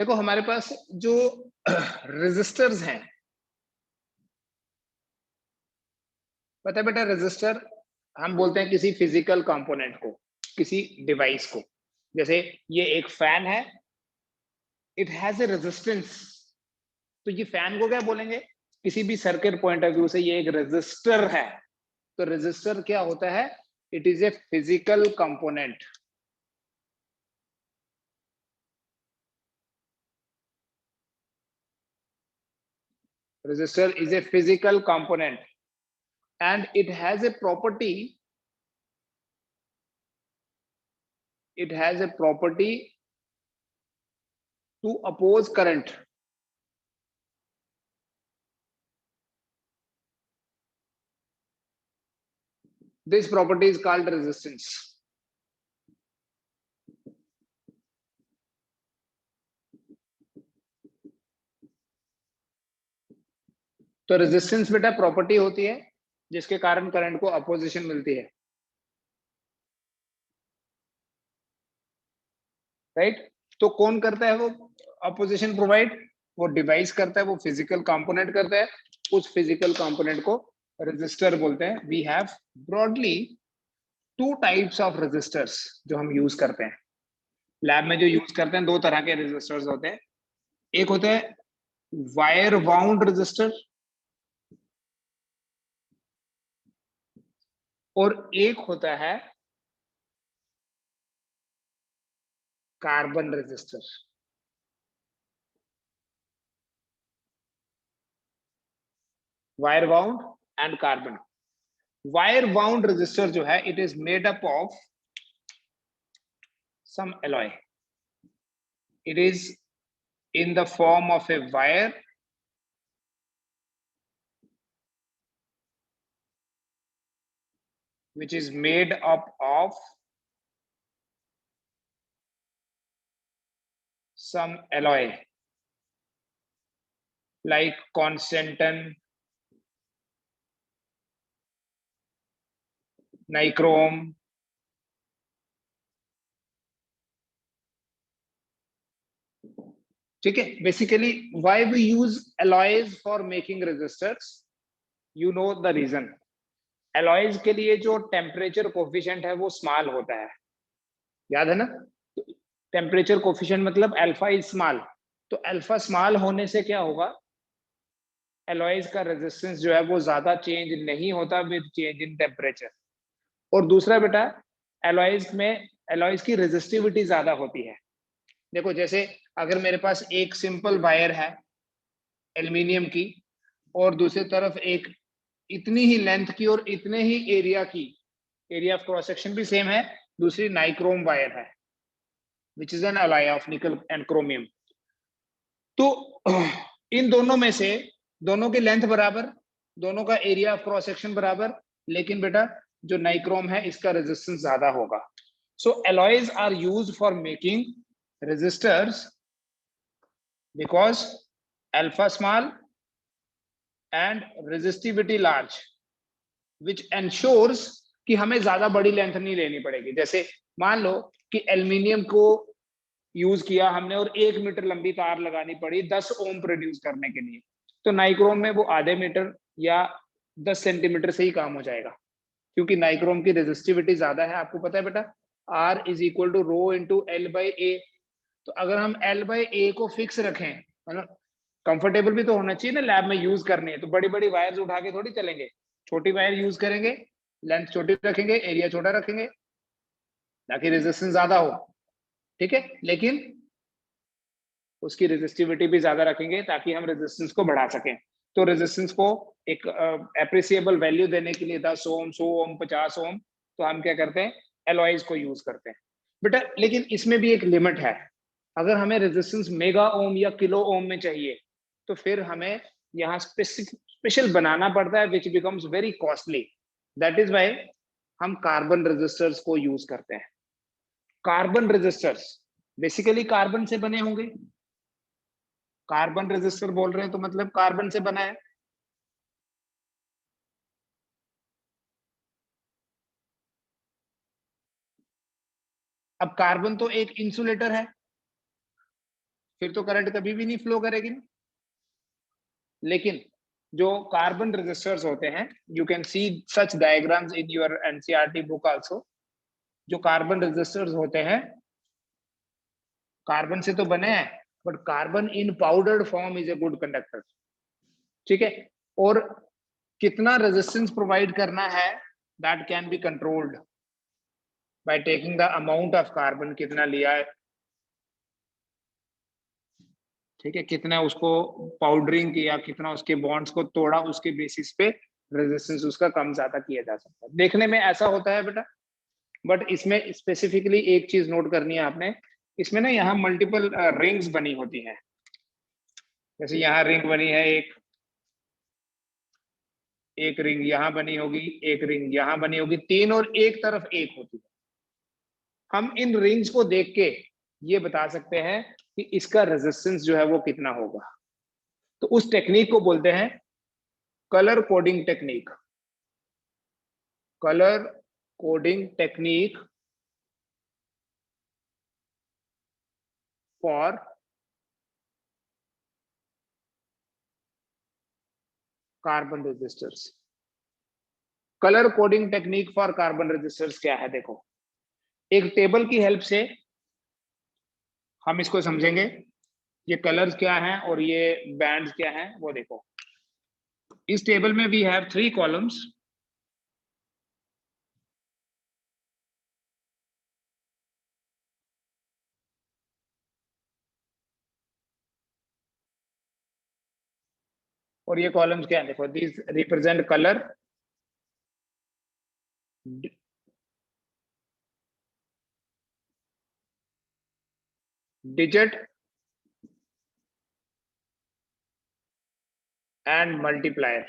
देखो हमारे पास जो रेजिस्टर्स हैं, पता है बेटा, रेजिस्टर हम बोलते हैं किसी फिजिकल कंपोनेंट को, किसी डिवाइस को। जैसे ये एक फैन है, इट हैज ए रेजिस्टेंस, तो ये फैन को क्या बोलेंगे? किसी भी सर्किट पॉइंट ऑफ व्यू से ये एक रेजिस्टर है। तो रेजिस्टर क्या होता है? It is a physical component. Resistor is a physical component and it has a property, to oppose current. This property is called resistance. तो रेजिस्टेंस बेटा प्रॉपर्टी होती है जिसके कारण करंट को अपोजिशन मिलती है, राइट? तो कौन करता है वो अपोजिशन प्रोवाइड? वो डिवाइस करता है, वो फिजिकल कंपोनेंट करता है। उस फिजिकल कंपोनेंट को रेजिस्टर बोलते हैं। We have broadly two types of resistors जो हम यूज करते हैं लैब में। जो यूज करते हैं, दो तरह के रेजिस्टर्स होते हैं। एक होते हैं वायर वाउंड रेजिस्टर और एक होता है carbon resistor. Wire wound and carbon. Wire wound resistor जो है, it is made up of some alloy. It is in the form of a wire which is made up of some alloy like constantan, nichrome, ठीक है। Basically why we use alloys for making resistors, you know the reason. alloys के लिए जो temperature coefficient है वो small होता है, याद है ना? टेम्परेचर कोफिशिएंट मतलब अल्फा इज स्मॉल। तो अल्फा स्मॉल होने से क्या होगा? alloys का रेजिस्टेंस जो है वो ज्यादा चेंज नहीं होता विद चेंज इन टेम्परेचर। और दूसरा बेटा, alloys की रेजिस्टिविटी ज्यादा होती है। देखो जैसे अगर मेरे पास एक सिंपल वायर है एल्यूमिनियम की, और दूसरी तरफ एक इतनी ही लेंथ की और इतने ही एरिया की, एरिया ऑफ क्रॉस सेक्शन भी सेम है, दूसरी नाइक्रोम वायर है which is an alloy of निकल एंड क्रोमियम। तो इन दोनों में से दोनों की लेंथ बराबर, दोनों का एरिया ऑफ क्रॉस सेक्शन बराबर, लेकिन बेटा जो नाइक्रोम है इसका रेजिस्टेंस ज्यादा होगा। So alloys are used for making resistors because alpha small and resistivity large, which ensures कि हमें ज्यादा बड़ी लेंथ नहीं लेनी पड़ेगी। जैसे मान लो कि एल्यूमिनियम को यूज किया हमने और 1 मीटर लंबी तार लगानी पड़ी 10 ओम प्रोड्यूस करने के लिए, तो नाइक्रोम में वो आधे मीटर या 10 सेंटीमीटर से ही काम हो जाएगा, क्योंकि नाइक्रोम की रेजिस्टिविटी ज्यादा है। आपको पता है बेटा, R is equal to rho into L by A. तो अगर हम एल बाई ए को फिक्स रखें, मतलब कंफर्टेबल भी तो होना चाहिए ना, लैब में यूज करनी है तो बड़ी बड़ी वायर्स उठा के थोड़ी चलेंगे, छोटी वायर यूज करेंगे, लेंथ छोटी रखेंगे, एरिया छोटा रखेंगे ताकि रेजिस्टेंस ज्यादा हो, ठीक है। लेकिन उसकी रेजिस्टिविटी भी ज्यादा रखेंगे ताकि हम रेजिस्टेंस को बढ़ा सकें। तो रेजिस्टेंस को एक एप्रिसिएबल वैल्यू देने के लिए 10 ओम, 100 ओम, 50 ओम, तो हम क्या करते हैं? एलॉयज को यूज करते हैं बेटा। लेकिन इसमें भी एक लिमिट है। अगर हमें रेजिस्टेंस मेगा ओम या किलो ओम में चाहिए तो फिर हमें यहाँ स्पेशल बनाना पड़ता है, which becomes very costly. That is why हम कार्बन रेजिस्टर्स को यूज करते हैं। कार्बन रेजिस्टर्स बेसिकली कार्बन से बने होंगे। कार्बन रेजिस्टर बोल रहे हैं तो मतलब कार्बन से बना है। अब कार्बन तो एक इंसुलेटर है, फिर तो करंट कभी भी नहीं फ्लो करेगी ना। लेकिन जो कार्बन रेजिस्टर्स होते हैं, you can see such diagrams in your NCERT book also. जो कार्बन रेजिस्टर्स होते हैं, कार्बन से तो बने हैं, but carbon in powdered form is a good conductor. ठीक है, और कितना रेजिस्टेंस प्रोवाइड करना है, that can be controlled by taking the amount of carbon, कितना लिया है, ठीक है, कितना उसको पाउडरिंग किया, कितना उसके बॉन्ड्स को तोड़ा, उसके बेसिस पे रेजिस्टेंस उसका कम ज्यादा किया जा सकता है। देखने में ऐसा होता है बेटा, बट इसमें स्पेसिफिकली एक चीज नोट करनी है आपने, इसमें ना यहाँ मल्टीपल रिंग्स बनी होती हैं। जैसे यहाँ रिंग बनी है एक रिंग यहाँ बनी होगी, एक रिंग यहाँ बनी होगी, तीन और एक तरफ एक होती है। हम इन रिंग्स को देख के ये बता सकते हैं कि इसका रेजिस्टेंस जो है वो कितना होगा। तो उस टेक्निक को बोलते हैं colour coding technique. Colour coding technique for carbon resistors. Colour coding technique for carbon resistors क्या है, देखो एक टेबल की हेल्प से हम इसको समझेंगे। ये कलर्स क्या हैं और ये बैंड्स क्या हैं वो देखो। इस टेबल में वी हैव 3 कॉलम्स। और ये कॉलम्स क्या है, देखो this represent colour, digit and multiplier.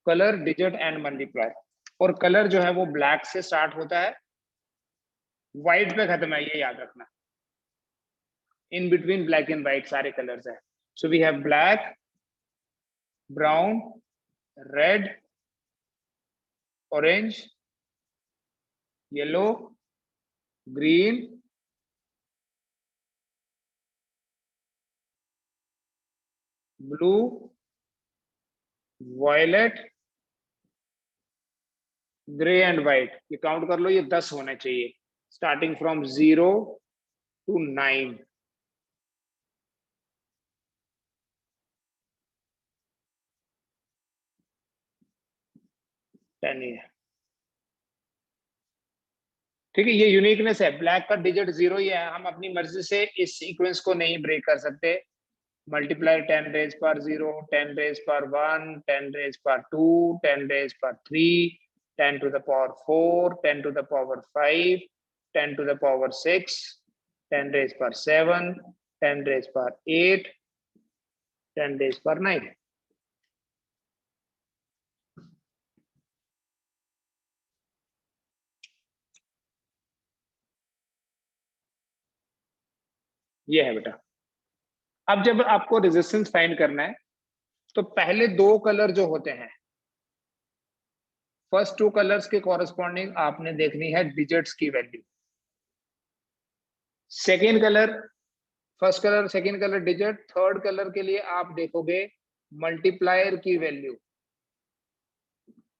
Colour, digit and multiplier. और कलर जो है वो ब्लैक से स्टार्ट होता है, व्हाइट पे खत्म है, ये याद रखना। In between black and white सारे कलर्स है। So we have black, brown, red, orange, yellow, green, blue, violet, grey and white. ये काउंट कर लो, ये 10 होने चाहिए, स्टार्टिंग फ्रॉम 0 to 9। 10 ही है, ठीक है। ये यूनिकनेस है, ब्लैक का डिजिट 0 ही है। हम अपनी मर्जी से इस सीक्वेंस को नहीं ब्रेक कर सकते। मल्टीप्लाई 10 रेज पर 0, 10 रेज पर 1, 10 रेज पर 2, 10 रेज पर 3, 10 to the power 4, 10 to the power 5, 10 to the power 6, 10 raise पर 7, 10 रेज पर 8, 10 रेज पर 9। ये है बेटा। अब जब आपको रेजिस्टेंस फाइंड करना है, तो पहले 2 कलर जो होते हैं, फर्स्ट 2 कलर्स के कॉरेस्पॉन्डिंग आपने देखनी है डिजिट्स की value. Second colour, first colour, second colour digit, third colour के लिए आप देखोगे मल्टीप्लायर की वैल्यू।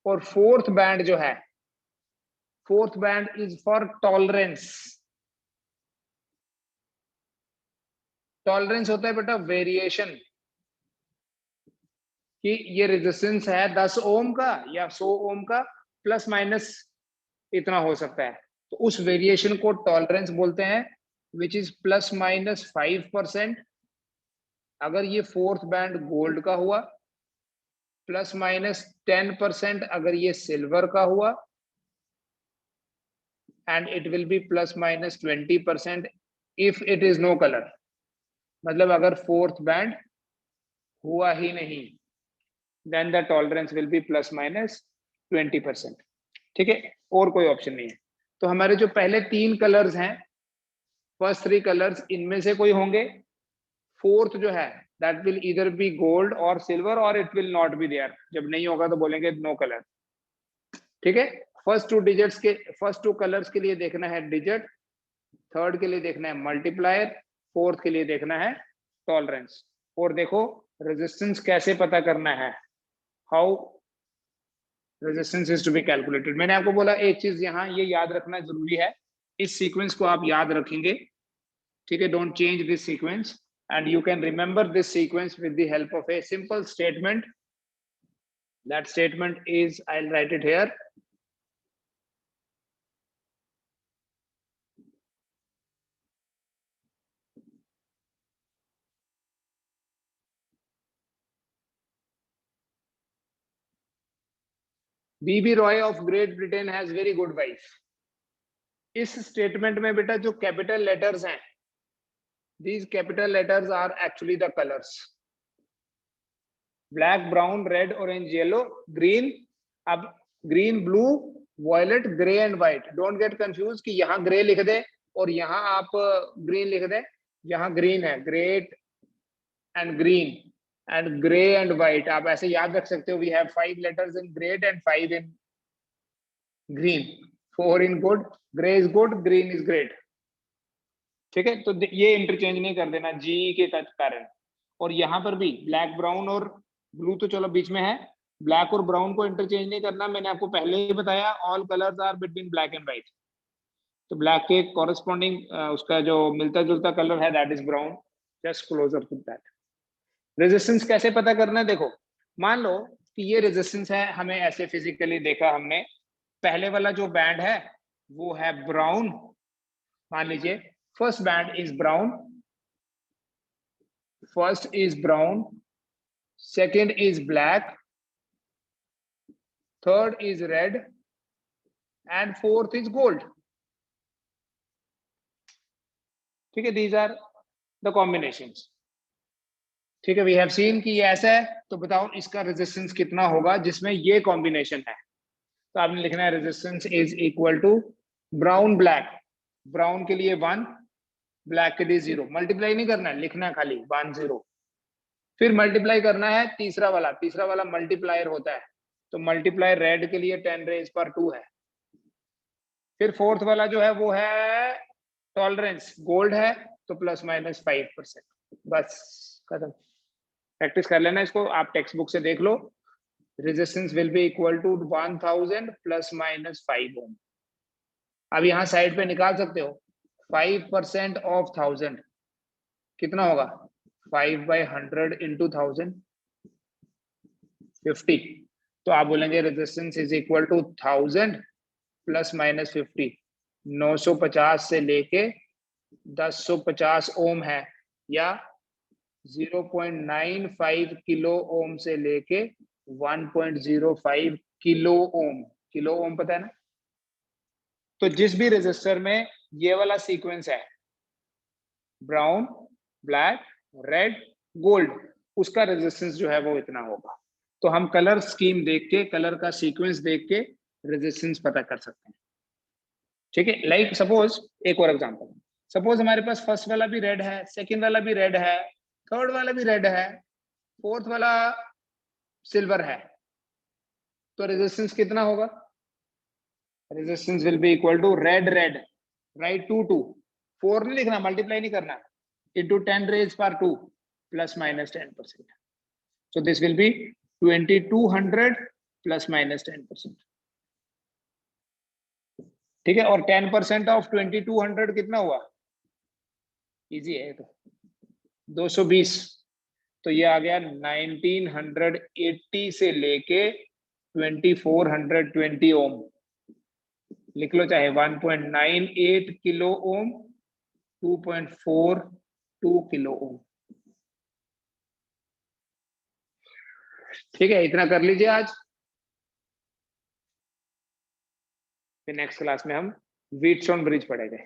और फोर्थ बैंड जो है, fourth band is for tolerance. Tolerance होता है बेटा वेरिएशन, कि ये रेजिस्टेंस है 10 ओम का या 100 ओम का, प्लस माइनस इतना हो सकता है। तो उस वेरिएशन को टॉलरेंस बोलते हैं, विच इज प्लस माइनस 5%। अगर ये फोर्थ बैंड गोल्ड का हुआ, प्लस माइनस 10% अगर ये सिल्वर का हुआ, and it will be plus minus 20% if it is no colour. मतलब अगर फोर्थ बैंड हुआ ही नहीं, then the tolerance will be plus minus 20%। ठीक है, और कोई ऑप्शन नहीं है। तो हमारे जो पहले 3 कलर्स हैं, फर्स्ट 3 कलर्स, इनमें से कोई होंगे। फोर्थ जो है दैट विल इधर बी गोल्ड और सिल्वर, और it will not be there. जब नहीं होगा तो बोलेंगे नो कलर। ठीक है, फर्स्ट 2 डिजिट्स के, फर्स्ट 2 कलर्स के लिए देखना है डिजिट, थर्ड के लिए देखना है मल्टीप्लायर, फोर्थ के लिए देखना है टॉलरेंस। और देखो रेजिस्टेंस कैसे पता करना है, how resistance is to be calculated. मैंने आपको बोला एक चीज यहाँ ये याद रखना जरूरी है, इस सीक्वेंस को आप याद रखेंगे, ठीक है, don't change this sequence and you can remember this sequence with the help of a simple statement. That statement is, I'll write it here. B B Roy of Great Britain has very good wife. इस statement में बेटा जो capital letters हैं, these capital letters are actually the colors, black, brown, red, orange, yellow, green। अब green, blue, violet, gray and white, don't get confused कि यहाँ gray लिख दे और यहाँ आप green लिख दे। यहाँ green है, great and green and gray and white, आप ऐसे याद रख सकते हो। we have 5 letters in great and 5 in green, 4 in good, gray is good, green is great, ठीक है। तो ये इंटरचेंज नहीं कर देना जी के कारण। और यहाँ पर भी ब्लैक, ब्राउन और ब्लू तो चलो बीच में है, ब्लैक और ब्राउन को इंटरचेंज नहीं करना, मैंने आपको पहले ही बताया all colours are between black and white. तो ब्लैक के कॉरेस्पॉन्डिंग उसका जो मिलता जुलता कलर है that is brown, just closer to that. Resistance कैसे पता करना है, देखो मान लो कि ये रेजिस्टेंस है, हमें ऐसे फिजिकली देखा हमने, पहले वाला जो बैंड है वो है ब्राउन, मान लीजिए first band is brown, first is brown, second is black, third is red and fourth is gold, ठीक है। दीज आर द कॉम्बिनेशंस, ठीक है। वी हैव सीन कि ये ऐसा है, तो बताओ इसका रेजिस्टेंस कितना होगा जिसमें ये कॉम्बिनेशन है। तो आपने लिखना है resistance is equal to brown black, brown के लिए 1, ब्लैक के लिए 0, मल्टीप्लाई नहीं करना है, लिखना है खाली 1 0। फिर मल्टीप्लाई करना है तीसरा वाला मल्टीप्लायर होता है, तो मल्टीप्लाई रेड के लिए 10 रेज पर 2 है। फिर फोर्थ वाला जो है वो है टॉलरेंस, गोल्ड है तो प्लस माइनस 5%, बस खत्म। प्रैक्टिस कर लेना इसको, आप टेक्स्ट बुक से देख लो। Resistance will be equal to 1000 plus minus 5 ohm. अब यहाँ साइड पे निकाल सकते हो 5% ऑफ 1000 कितना होगा, 5/100 इंटू 1000, 50। तो आप बोलेंगे resistance is equal to 1000 plus minus 50, 950 से लेके 1050 ओम है, या 0.95 किलो ओम से लेके 1.05 किलो ओम। किलो ओम पता है ना। तो जिस भी रेजिस्टर में ये वाला सीक्वेंस है ब्राउन, ब्लैक, रेड, गोल्ड, उसका रेजिस्टेंस जो है वो इतना होगा। तो हम कलर स्कीम देख के, कलर का सीक्वेंस देख के रेजिस्टेंस पता कर सकते हैं, ठीक है। लाइक सपोज एक और एग्जांपल, सपोज हमारे पास फर्स्ट वाला भी रेड है, सेकंड वाला भी रेड है, थर्ड वाला भी रेड है, फोर्थ वाला सिल्वर है, तो रेजिस्टेंस कितना होगा, resistance will be equal to red red, right 2 2, 4 नहीं लिखना, मल्टीप्लाई नहीं करना, into 10 raised power 2 plus minus 10%. So this will be 2200 plus minus 10%, ठीक है। और 10% ऑफ 2200 कितना हुआ, इजी है तो 220, तो ये आ गया 1980 से लेके 2420 ओम, लिख लो चाहे 1.98 किलो ओम, 2.42 किलो ओम, ठीक है। इतना कर लीजिए आज, फिर नेक्स्ट क्लास में हम व्हीटस्टोन ब्रिज पढ़ेंगे।